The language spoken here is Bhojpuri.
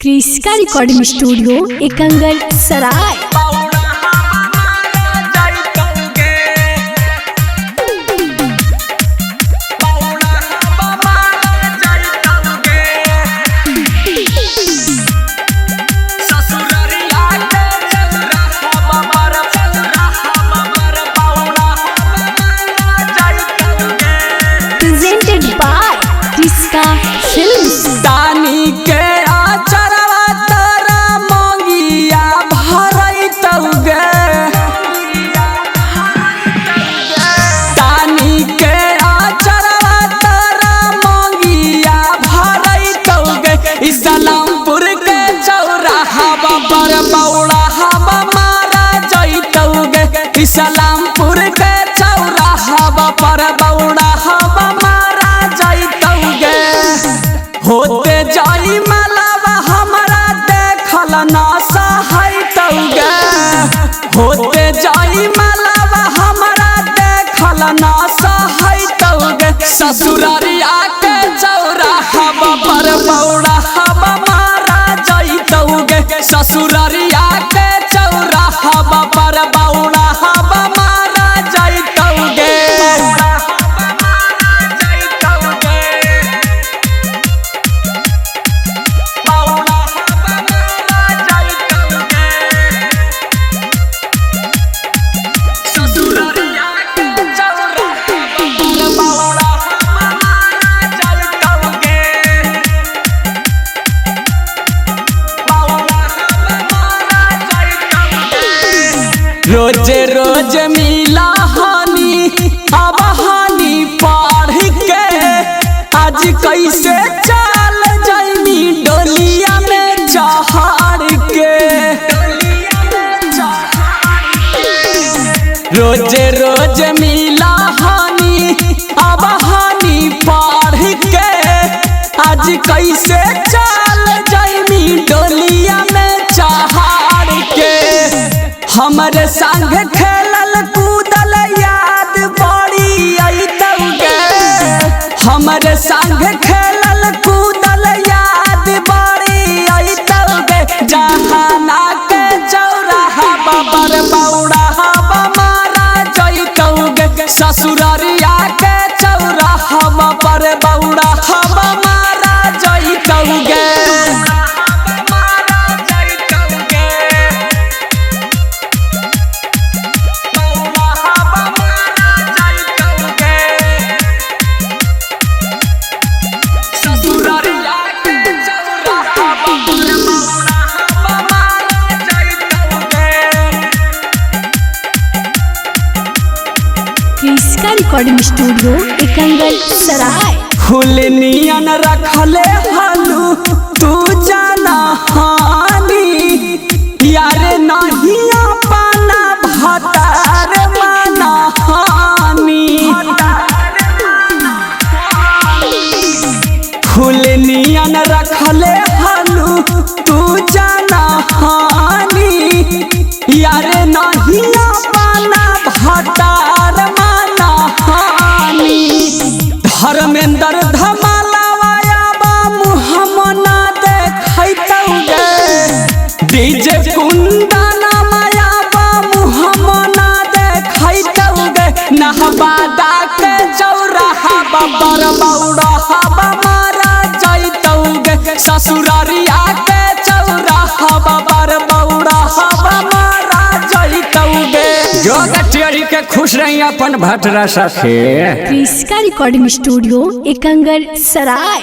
क्रिस्का recording studio Ekangar Sarai. Presented by Kriska films. दानी के आचरवा तोरा मंगिया भरैतौगे, दानी के आचरवा तोरा मंगिया भरैतौगे। इस्लामपुर के चौराहा पर बौड़ा हवा मारा जैतौगे। इस्लामपुर के चौराहा पर बौड़ा हवा मारा जैतौगे। होते जाई मलावा हमरा देखल ना सहैतौगे। होते जाई मलावा हमरा देखल ना सहैतौगे। ससुरारिया के चौराहा पर बौड़ा हवा मारा जैतौगे। ससुरारिया के चौराहा पर बौड़ा हवा मारा जैतौगे। रोजे रोज मिला हानि अब हानि पढ़ के। आज कैसे चल जाइनी डोलिया में चढ़ के। रोजे रोज मिला हानि अब हानि पढ़ के। आज कैसे चल जाइनी डोलिया में चढ़ के। हमरे संग खेलल कूदल याद बड़ी अइतौगे। हमरे संग खेलल कूदल याद बड़ी अइतौगे। जहाना के चौराहा पर बौड़ा हवा मारा जैतौगे। ससुरारिया के चौराहा पर बौड़ा हवा मारा जैतौगे। क्रिस्का रिकॉर्डिंग स्टूडियो एकंगल सराय। फूल नियन रखले हालू तू जाना हानी। यार नहीं पाना भतार माना हानी। फूल नियन रखले हालू तू जाना हानी। यार नहीं पाना भतार माना हानी। धर्मेंद्र धमालावाया बा मुहम्मना देखैतौगे। डीजे कुंदना माया बा मुहम्मना देखैतौगे। नहबादा के चौराहा पर बौड़ा हवा मारा जैतौगे। ससुरारिया के चौराहा पर बौड़ा हवा मारा जैतौगे। जो गठियरी के खुश रही अपन भटरा साथे। क्रिस्का रिकॉर्डिंग स्टूडियो एकंगल सराय।